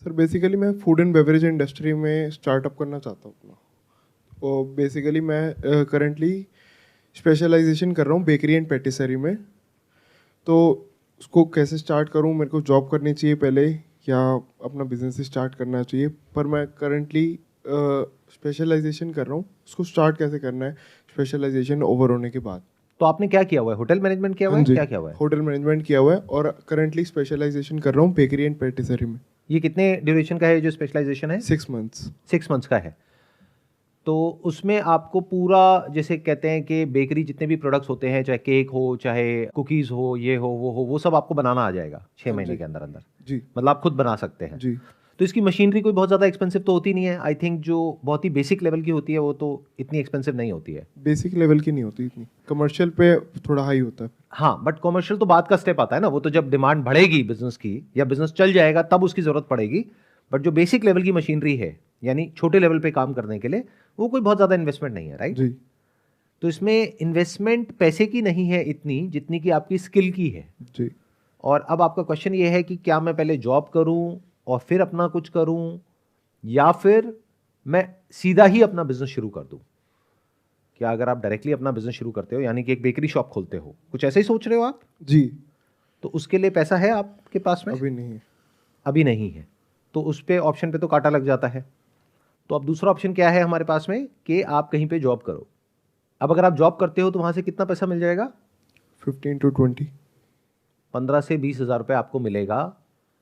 Sir basically मैं food and beverage industry में startup करना चाहता हूँ अपना। और बेसिकली मैं करंटली स्पेशलाइजेशन कर रहा हूँ बेकरी एंड पेटिसरी में। तो उसको कैसे स्टार्ट करूँ, मेरे को जॉब करनी चाहिए पहले या अपना बिजनेस स्टार्ट करना चाहिए? पर मैं करंटली स्पेशलाइजेशन कर रहा हूँ, उसको स्टार्ट कैसे करना है स्पेशलाइजेशन ओवर होने के बाद? तो आपने क्या किया हुआ है? होटल मैनेजमेंट किया हुआ हाँ है? जी, क्या किया हुआ है? होटल मैनेजमेंट किया हुआ है और करंटली स्पेशलाइजेशन कर रहा हूँ बेकरी एंड पेटिसरी में। ये कितने ड्यूरेशन का है जो स्पेशलाइजेशन है? 6 मंथ्स। 6 मंथ्स का है। तो उसमें आपको पूरा, जैसे कहते हैं कि बेकरी जितने भी प्रोडक्ट्स होते हैं, चाहे केक हो, चाहे कुकीज़ हो, ये हो, वो सब आपको बनाना आ जाएगा 6 महीने जी के अंदर अंदर। जी मतलब आप खुद बना सकते हैं। जी। तो इसकी मशीनरी कोई बहुत ज़्यादा एक्सपेंसिव तो होती नहीं है। आई थिंक जो बहुत ही बेसिक लेवल की होती है वो तो इतनी एक्सपेंसिव नहीं होती है। बेसिक लेवल की नहीं होती इतनी, कमर्शियल पे थोड़ा हाई होता है। हाँ, बट कॉमर्शियल तो बाद का स्टेप आता है ना, वो तो जब डिमांड बढ़ेगी बिजनेस की या बिजनेस चल जाएगा तब उसकी ज़रूरत पड़ेगी। बट जो बेसिक लेवल की मशीनरी है, यानी छोटे लेवल पे काम करने के लिए, वो कोई बहुत ज़्यादा इन्वेस्टमेंट नहीं है, राइट? जी तो इसमें इन्वेस्टमेंट पैसे की नहीं है इतनी जितनी कि आपकी स्किल की है। जी। और अब आपका क्वेश्चन ये है कि क्या मैं पहले जॉब करूं और फिर अपना कुछ करूं, या फिर मैं सीधा ही अपना बिजनेस शुरू कर दूं? क्या अगर आप डायरेक्टली अपना बिजनेस शुरू करते हो, यानी कि एक बेकरी शॉप खोलते हो, कुछ ऐसे ही सोच रहे हो आप, जी। तो उसके लिए पैसा है आपके पास में? अभी नहीं है। अभी नहीं है। तो उस पे ऑप्शन पे तो कांटा लग जाता है। तो अब दूसरा ऑप्शन क्या है हमारे पास में कि आप कहीं पे जॉब करो। अब अगर आप जॉब करते हो तो वहां से कितना पैसा मिल जाएगा? 15 to 20। 15 से 20 हज़ार रुपये आपको मिलेगा।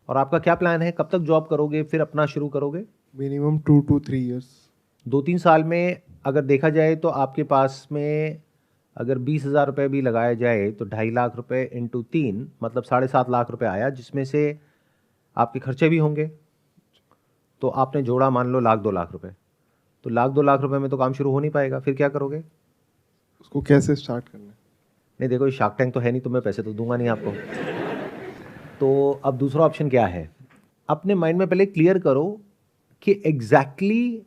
और आपका क्या प्लान है, कब तक जॉब करोगे फिर अपना शुरू करोगे? Minimum 2 to 3 years। 2-3 साल में अगर देखा जाए तो आपके पास में अगर 20 हज़ार रुपये भी लगाया जाए तो 2.5 लाख रुपए इंटू 3 मतलब 7.5 लाख रुपए आया, जिसमें से आपके खर्चे भी होंगे। तो आपने जोड़ा मान लो 1-2 लाख रुपए। तो 1-2 लाख रुपए में तो काम शुरू हो नहीं पाएगा, फिर क्या करोगे? उसको कैसे स्टार्ट करना है? नहीं देखो, ये शार्क टैंक तो है नहीं, तो मैं पैसे तो दूंगा नहीं आपको। तो अब दूसरा ऑप्शन क्या है? अपने माइंड में पहले क्लियर करो कि एग्जैक्टली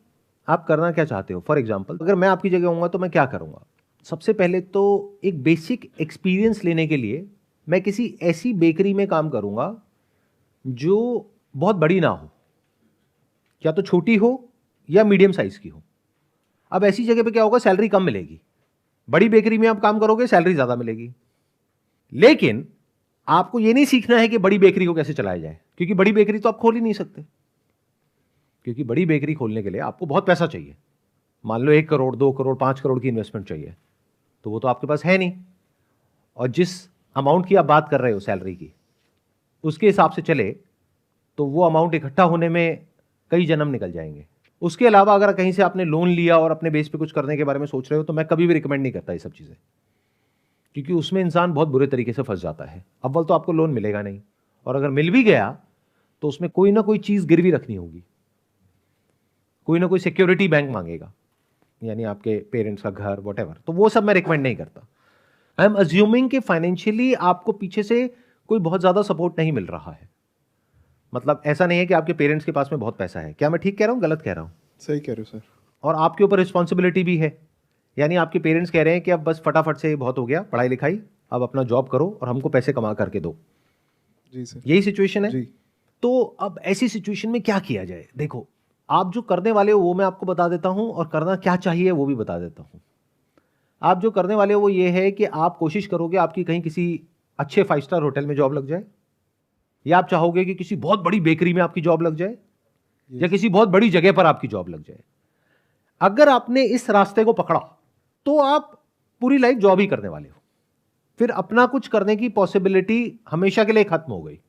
आप करना क्या चाहते हो। फॉर एग्जाम्पल, अगर मैं आपकी जगह होऊंगा तो मैं क्या करूंगा? सबसे पहले तो एक बेसिक एक्सपीरियंस लेने के लिए मैं किसी ऐसी बेकरी में काम करूंगा जो बहुत बड़ी ना हो, या तो छोटी हो या मीडियम साइज की हो। अब ऐसी जगह पे क्या होगा, सैलरी कम मिलेगी। बड़ी बेकरी में आप काम करोगे, सैलरी ज्यादा मिलेगी। लेकिन आपको यह नहीं सीखना है कि बड़ी बेकरी को कैसे चलाया जाए, क्योंकि बड़ी बेकरी तो आप खोल ही नहीं सकते। क्योंकि बड़ी बेकरी खोलने के लिए आपको बहुत पैसा चाहिए। मान लो 1 करोड़, 2 करोड़, 5 करोड़ की इन्वेस्टमेंट चाहिए, तो वो तो आपके पास है नहीं। और जिस अमाउंट की आप बात कर रहे हो सैलरी की, उसके हिसाब से चले तो वो अमाउंट इकट्ठा होने में कई जन्म निकल जाएंगे। उसके अलावा अगर कहीं से आपने लोन लिया और अपने बेस पे कुछ करने के बारे में सोच रहे हो, तो मैं कभी भी रिकमेंड नहीं करता ये सब चीज़ें, क्योंकि उसमें इंसान बहुत बुरे तरीके से फंस जाता है। अव्वल तो आपको लोन मिलेगा नहीं, और अगर मिल भी गया तो उसमें कोई ना कोई चीज़ गिरवी रखनी होगी, कोई ना कोई सिक्योरिटी बैंक मांगेगा, यानी आपके पेरेंट्स का घर, वॉटेवर। तो वो सब मैं रिकमेंड नहीं करता। आई एम अज्यूमिंग कि फाइनेंशियली आपको पीछे से कोई बहुत ज़्यादा सपोर्ट नहीं मिल रहा है। मतलब ऐसा नहीं है कि आपके पेरेंट्स के पास में बहुत पैसा है। क्या मैं ठीक कह रहा हूँ, गलत कह रहा हूँ? सही कह रहे हो सर। और आपके ऊपर रिस्पॉन्सिबिलिटी भी है, यानी आपके पेरेंट्स कह रहे हैं कि अब बस फटाफट से बहुत हो गया पढ़ाई लिखाई, अब अपना जॉब करो और हमको पैसे कमा करके दो। जी सर। यही सिचुएशन है। जी तो अब ऐसी सिचुएशन में क्या किया जाए? देखो, आप जो करने वाले हो वो मैं आपको बता देता हूं, और करना क्या चाहिए वो भी बता देता हूं। आप जो करने वाले हो वो ये है कि आप कोशिश करोगे आपकी कहीं किसी अच्छे 5 स्टार होटल में जॉब लग जाए, या आप चाहोगे कि किसी बहुत बड़ी बेकरी में आपकी जॉब लग जाए, या किसी बहुत बड़ी जगह पर आपकी जॉब लग जाए। अगर आपने इस रास्ते को पकड़ा तो आप पूरी लाइफ जॉब ही करने वाले हो। फिर अपना कुछ करने की पॉसिबिलिटी हमेशा के लिए खत्म हो गई।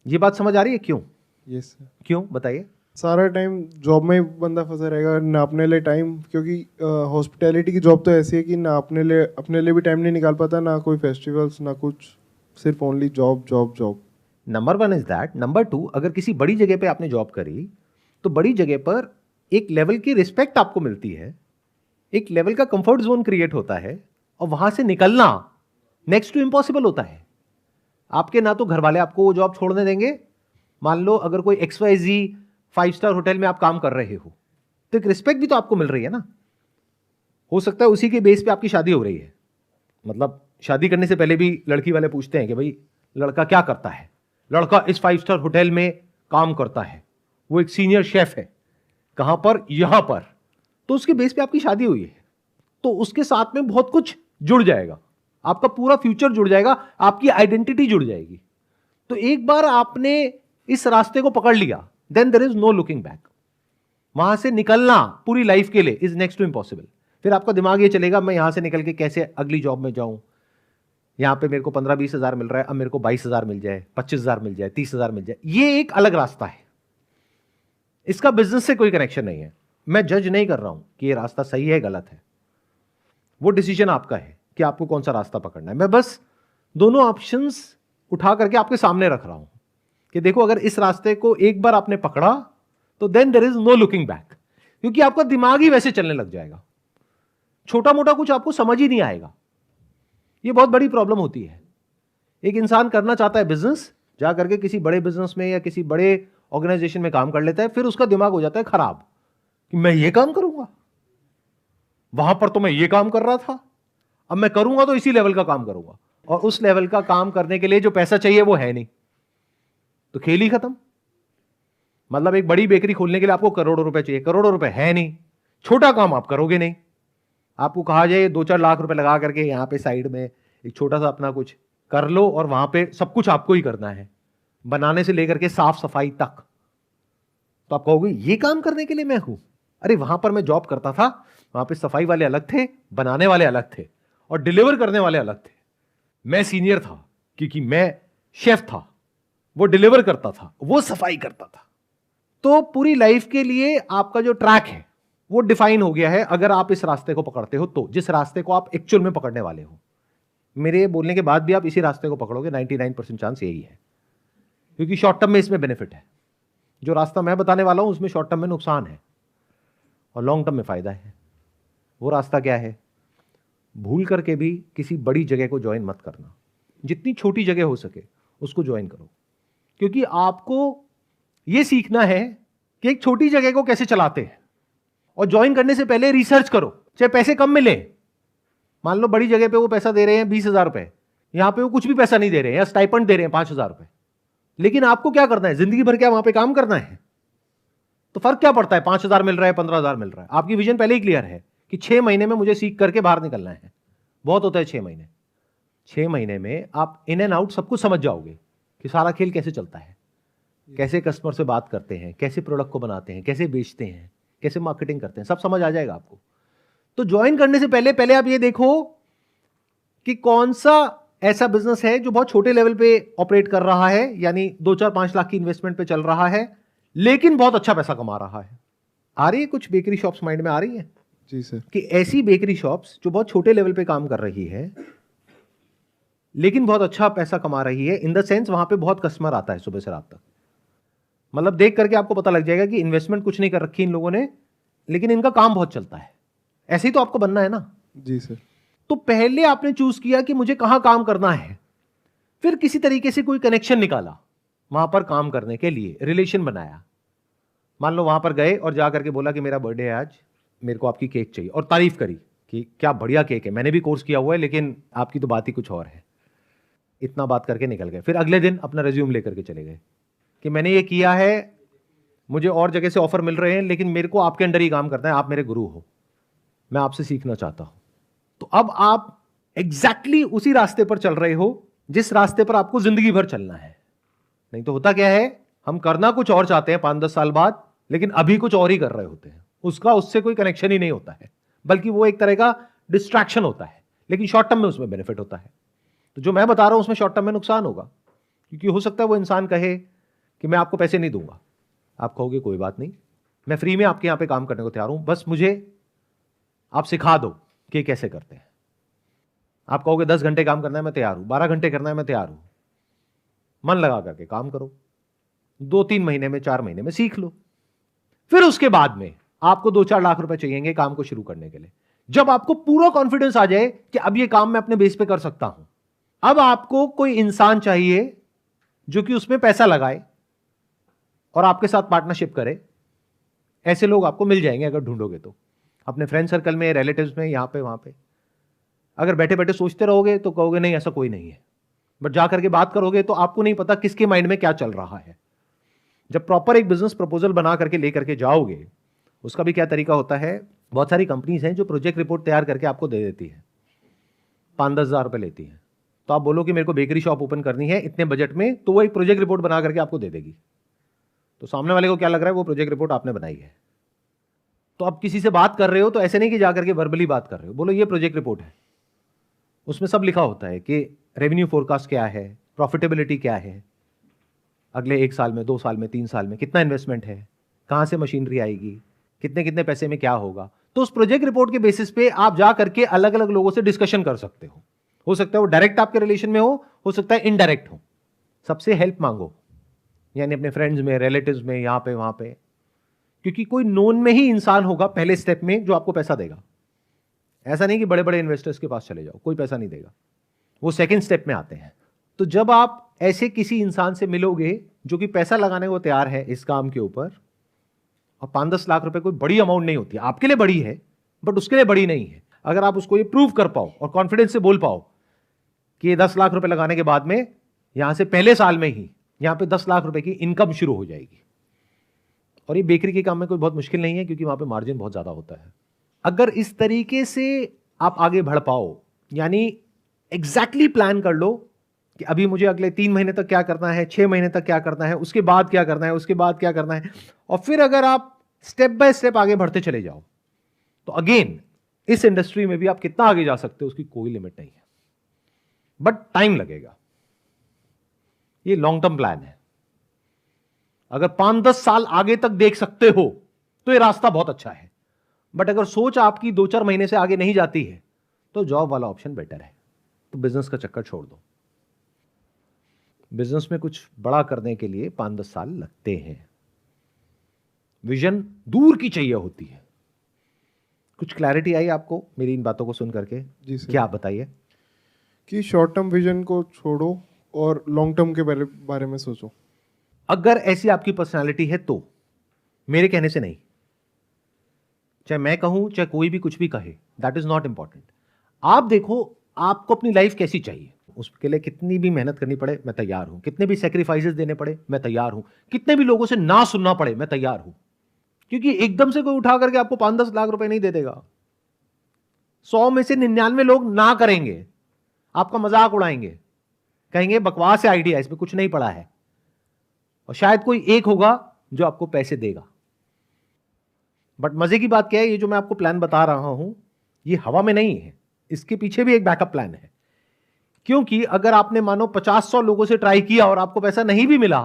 ये बात समझ आ रही है? क्यों? Yes sir. क्यों बताइए। सारा टाइम जॉब में ही बंदा फंसा रहेगा, ना अपने लिए टाइम, क्योंकि हॉस्पिटैलिटी की जॉब तो ऐसी है कि ना अपने लिए भी टाइम नहीं निकाल पाता, ना कोई फेस्टिवल्स ना कुछ, सिर्फ only job job job. Number 1 is that. Number 2, अगर किसी बड़ी जगह पे आपने जॉब करी तो बड़ी जगह पर एक लेवल की रिस्पेक्ट आपको मिलती है, एक लेवल का कंफर्ट जोन क्रिएट होता है, और वहां से निकलना नेक्स्ट टू इम्पॉसिबल होता है। आपके ना तो घर वाले आपको वो जॉब छोड़ने देंगे। मान लो अगर कोई XYZ 5 स्टार होटल में आप काम कर रहे हो, तो एक रिस्पेक्ट भी तो आपको मिल रही है ना। हो सकता है उसी के बेस पे आपकी शादी हो रही है। मतलब शादी करने से पहले भी लड़की वाले पूछते हैं कि भाई लड़का क्या करता है, लड़का इस 5 स्टार होटल में काम करता है, वो एक सीनियर शेफ है, कहां पर, यहां पर, तो उसके बेस पे आपकी शादी हुई है, तो उसके साथ में बहुत कुछ जुड़ जाएगा, आपका पूरा फ्यूचर जुड़ जाएगा, आपकी आइडेंटिटी जुड़ जाएगी। तो एक बार आपने इस रास्ते को पकड़ लिया, then there is no looking back. वहां से निकलना पूरी लाइफ के लिए इज नेक्स्ट टू इम्पॉसिबल। फिर आपका दिमाग ये चलेगा मैं यहां से निकल के कैसे अगली जॉब में जाऊं, यहां पे मेरे को 15-20 हज़ार मिल रहा है, अब मेरे को 22 हज़ार मिल जाए, 25 हज़ार मिल जाए, 30 हज़ार मिल जाए। ये एक अलग रास्ता है, इसका बिजनेस से कोई कनेक्शन नहीं है। मैं जज नहीं कर रहा हूं कि ये रास्ता सही है गलत है, वो डिसीजन आपका है कि आपको कौन सा रास्ता पकड़ना है। मैं बस दोनों ऑप्शंस उठा करके आपके सामने रख रहा हूं कि देखो, अगर इस रास्ते को एक बार आपने पकड़ा तो then there is no looking back, क्योंकि आपका दिमाग ही वैसे चलने लग जाएगा, छोटा मोटा कुछ आपको समझ ही नहीं आएगा। ये बहुत बड़ी प्रॉब्लम होती है। एक इंसान करना चाहता है बिजनेस, जा करके किसी बड़े बिजनेस में या किसी बड़े ऑर्गेनाइजेशन में काम कर लेता है, फिर उसका दिमाग हो जाता है खराब कि मैं ये काम करूंगा, वहां पर तो मैं ये काम कर रहा था, अब मैं करूंगा तो इसी लेवल का काम करूंगा, और उस लेवल का काम करने के लिए जो पैसा चाहिए वो है नहीं, तो खेल ही खत्म। मतलब एक बड़ी बेकरी खोलने के लिए आपको करोड़ों रुपए चाहिए, करोड़ों रुपए है नहीं, छोटा काम आप करोगे नहीं। आपको कहा जाए 2-4 लाख रुपए लगा करके यहां पे साइड में एक छोटा सा अपना कुछ कर लो, और वहां पे सब कुछ आपको ही करना है, बनाने से लेकर के साफ सफाई तक, तो आप कहोगे ये काम करने के लिए मैं हूं? अरे वहां पर मैं जॉब करता था, वहां पे सफाई वाले अलग थे, बनाने वाले अलग थे, और डिलीवर करने वाले अलग थे। मैं सीनियर था क्योंकि मैं शेफ था, वो डिलीवर करता था, वो सफाई करता था। तो पूरी लाइफ के लिए आपका जो ट्रैक है वो डिफाइन हो गया है, अगर आप इस रास्ते को पकड़ते हो तो, जिस रास्ते को आप एक्चुअल में पकड़ने वाले हो। मेरे बोलने के बाद भी आप इसी रास्ते को पकड़ोगे, 99% चांस यही है, क्योंकि शॉर्ट टर्म में इसमें बेनिफिट है। जो रास्ता मैं बताने वाला हूं उसमें शॉर्ट टर्म में नुकसान है और लॉन्ग टर्म में फायदा है। वो रास्ता क्या है? भूल करके भी किसी बड़ी जगह को ज्वाइन मत करना, जितनी छोटी जगह हो सके उसको ज्वाइन करो, क्योंकि आपको यह सीखना है कि एक छोटी जगह को कैसे चलाते हैं, और ज्वाइन करने से पहले रिसर्च करो, चाहे पैसे कम मिले। मान लो बड़ी जगह पे वो पैसा दे रहे हैं 20,000 रुपए, यहां पे वो कुछ भी पैसा नहीं दे रहे हैं, या स्टाइपेंड दे रहे हैं 5,000 रुपए, लेकिन आपको क्या करना है? जिंदगी भर क्या वहां पे काम करना है? तो फर्क क्या पड़ता है 5,000 मिल रहा है, 15,000 मिल रहा है? आपकी विजन पहले ही क्लियर है कि 6 महीने में मुझे सीख करके बाहर निकलना है। बहुत होता है 6 महीने। 6 महीने में आप इन एंड आउट सब कुछ समझ जाओगे कि सारा खेल कैसे चलता है, कैसे कस्टमर से बात करते हैं, कैसे प्रोडक्ट को बनाते हैं, कैसे बेचते हैं, कैसे मार्केटिंग करते हैं, सब समझ आ जाएगा आपको। तो ज्वाइन करने से पहले पहले आप ये देखो कि कौन सा ऐसा बिजनेस है जो बहुत छोटे लेवल पे ऑपरेट कर रहा है, यानी 2-4-5 लाख की इन्वेस्टमेंट पे चल रहा है, लेकिन बहुत अच्छा पैसा कमा रहा है। आ रही है कुछ बेकरी शॉप्स माइंड में आ रही है? जी सर। कि ऐसी बेकरी शॉप्स जो बहुत छोटे लेवल पे काम कर रही है लेकिन बहुत अच्छा पैसा कमा रही है, इन द सेंस वहां पे बहुत कस्टमर आता है सुबह से रात तक। मतलब देख करके आपको पता लग जाएगा कि इन्वेस्टमेंट कुछ नहीं कर रखी इन लोगों ने, लेकिन इनका काम बहुत चलता है। ऐसे ही तो आपको बनना है ना? जी सर। तो पहले आपने चूज किया कि मुझे कहां काम करना है, फिर किसी तरीके से कोई कनेक्शन निकाला वहां पर काम करने के लिए, रिलेशन बनाया। मान लो वहां पर गए और जाकर के बोला कि मेरा बर्थडे है आज, मेरे को आपकी केक चाहिए, और तारीफ करी कि क्या बढ़िया केक है, मैंने भी कोर्स किया हुआ है लेकिन आपकी तो बात ही कुछ और है। इतना बात करके निकल गए। फिर अगले दिन अपना रिज्यूम लेकर के चले गए कि मैंने ये किया है, मुझे और जगह से ऑफर मिल रहे हैं, लेकिन मेरे को आपके अंडर ही काम करना है, आप मेरे गुरु हो, मैं आपसे सीखना चाहता हूं। तो अब आप एग्जैक्टली उसी रास्ते पर चल रहे हो जिस रास्ते पर आपको जिंदगी भर चलना है। नहीं तो होता क्या है, हम करना कुछ और चाहते हैं 5-10 साल बाद, लेकिन अभी कुछ और ही कर रहे होते हैं, उसका उससे कोई कनेक्शन ही नहीं होता है, बल्कि वो एक तरह का डिस्ट्रैक्शन होता है, लेकिन शॉर्ट टर्म में उसमें बेनिफिट होता है। तो जो मैं बता रहा हूं उसमें शॉर्ट टर्म में नुकसान होगा, क्योंकि हो सकता है वो इंसान कहे कि मैं आपको पैसे नहीं दूंगा। आप कहोगे कोई बात नहीं, मैं फ्री में आपके यहां पे काम करने को तैयार हूं, बस मुझे आप सिखा दो कि कैसे करते हैं। आप कहोगे 10 घंटे काम करना है, मैं तैयार हूं, 12 घंटे करना है, मैं तैयार हूं। मन लगा करके काम करो, 2-3 महीने में, 4 महीने में सीख लो। फिर उसके बाद में आपको 2-4 लाख रुपए चाहिएंगे काम को शुरू करने के लिए। जब आपको पूरा कॉन्फिडेंस आ जाए कि अब ये काम मैं अपने बेस पे कर सकता हूं, अब आपको कोई इंसान चाहिए जो कि उसमें पैसा लगाए और आपके साथ पार्टनरशिप करे। ऐसे लोग आपको मिल जाएंगे अगर ढूंढोगे तो, अपने फ्रेंड सर्कल में, रिलेटिव्स में, यहां पे वहां पे। अगर बैठे बैठे सोचते रहोगे तो कहोगे नहीं ऐसा कोई नहीं है, बट जाकर के बात करोगे तो आपको नहीं पता किसके माइंड में क्या चल रहा है। जब प्रॉपर एक बिजनेस प्रपोजल बना करके लेकर के जाओगे, उसका भी क्या तरीका होता है, बहुत सारी कंपनीज हैं जो प्रोजेक्ट रिपोर्ट तैयार करके आपको दे देती है, 5-10 हज़ार रुपये लेती है। तो आप बोलो कि मेरे को बेकरी शॉप ओपन करनी है इतने बजट में, तो वो एक प्रोजेक्ट रिपोर्ट बना करके आपको दे देगी। तो सामने वाले को क्या लग रहा है, वो प्रोजेक्ट रिपोर्ट आपने बनाई है। तो आप किसी से बात कर रहे हो तो ऐसे नहीं कि जाकर के वर्बली बात कर रहे हो, बोलो ये प्रोजेक्ट रिपोर्ट है, उसमें सब लिखा होता है कि रेवेन्यू फोरकास्ट क्या है, प्रॉफिटेबिलिटी क्या है, अगले 1 साल में, 2 साल में, 3 साल में कितना इन्वेस्टमेंट है, कहां से मशीनरी आएगी, कितने कितने पैसे में क्या होगा। तो उस प्रोजेक्ट रिपोर्ट के बेसिस पे आप जा करके अलग अलग लोगों से डिस्कशन कर सकते हो सकता है वो डायरेक्ट आपके रिलेशन में हो सकता है इनडायरेक्ट हो। सबसे हेल्प मांगो, यानी अपने फ्रेंड्स में, रिलेटिव्स में, यहां पे वहां पे, क्योंकि कोई नोन में ही इंसान होगा पहले स्टेप में जो आपको पैसा देगा। ऐसा नहीं कि बड़े बड़े इन्वेस्टर्स के पास चले जाओ, कोई पैसा नहीं देगा, वो सेकंड स्टेप में आते हैं। तो जब आप ऐसे किसी इंसान से मिलोगे जो कि पैसा लगाने को तैयार है इस काम के ऊपर, और 5-10 लाख रुपए कोई बड़ी अमाउंट नहीं होती, आपके लिए बड़ी है बट उसके लिए बड़ी नहीं है। अगर आप उसको ये प्रूव कर पाओ और कॉन्फिडेंस से बोल पाओ कि ये 10 लाख रुपए लगाने के बाद में यहां से पहले साल में ही यहां पे 10 लाख रुपए की इनकम शुरू हो जाएगी। और ये बेकरी के काम में कोई बहुत मुश्किल नहीं है, क्योंकि वहां पे मार्जिन बहुत ज्यादा होता है। अगर इस तरीके से आप आगे बढ़ पाओ, यानी एग्जैक्टली प्लान कर लो कि अभी मुझे अगले 3 महीने तक क्या करना है, 6 महीने तक क्या करना है, उसके बाद क्या करना है, उसके बाद क्या करना है, और फिर अगर आप स्टेप बाय स्टेप आगे बढ़ते चले जाओ, तो अगेन इस इंडस्ट्री में भी आप कितना आगे जा सकते हो उसकी कोई लिमिट नहीं है, बट टाइम लगेगा। ये लॉन्ग टर्म प्लान है। अगर 5-10 साल आगे तक देख सकते हो तो ये रास्ता बहुत अच्छा है, बट अगर सोच आपकी 2-4 महीने से आगे नहीं जाती है तो जॉब वाला ऑप्शन बेटर है। तो बिजनेस का चक्कर छोड़ दो। बिजनेस में कुछ बड़ा करने के लिए 5-10 साल लगते हैं, विजन दूर की चाहिए होती है। कुछ क्लैरिटी आई आपको मेरी इन बातों को सुन करके? जी सर। क्या आप बताइए। कि शॉर्ट टर्म विजन को छोड़ो और लॉन्ग टर्म के बारे में सोचो। अगर ऐसी आपकी पर्सनालिटी है तो, मेरे कहने से नहीं, चाहे मैं कहूं चाहे कोई भी कुछ भी कहे, दैट इज नॉट इंपॉर्टेंट। आप देखो आपको अपनी लाइफ कैसी चाहिए, उसके लिए कितनी भी मेहनत करनी पड़े मैं तैयार हूं, कितने भी सेक्रीफाइसेस देने पड़े मैं तैयार हूं, कितने भी लोगों से ना सुनना पड़े मैं तैयार हूं। क्योंकि एकदम से कोई उठा करके आपको 5-10 लाख रुपए नहीं दे देगा। 100 में से 99 लोग ना करेंगे, आपका मजाक उड़ाएंगे, कहेंगे बकवास है आइडिया, इसमें कुछ नहीं पड़ा है, और शायद कोई एक होगा जो आपको पैसे देगा। बट मजे की बात क्या है, ये जो मैं आपको प्लान बता रहा हूं ये हवा में नहीं है, इसके पीछे भी एक बैकअप प्लान है। क्योंकि अगर आपने मानो 50-100 लोगों से ट्राई किया और आपको पैसा नहीं भी मिला,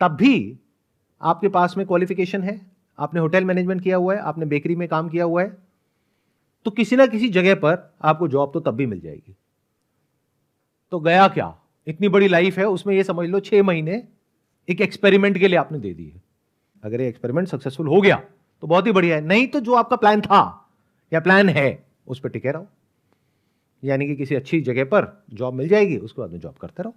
तब भी आपके पास में क्वालिफिकेशन है, आपने होटल मैनेजमेंट किया हुआ है, आपने बेकरी में काम किया हुआ है, तो किसी ना किसी जगह पर आपको जॉब तो तब भी मिल जाएगी। तो गया क्या, इतनी बड़ी लाइफ है, उसमें यह समझ लो 6 महीने एक एक्सपेरिमेंट के लिए आपने दे दिए। अगर ये एक्सपेरिमेंट सक्सेसफुल हो गया तो बहुत ही बढ़िया है, नहीं तो जो आपका प्लान था या प्लान है उस पर टिके रहो, यानी कि किसी अच्छी जगह पर जॉब मिल जाएगी, उसके बाद में जॉब करते रहो।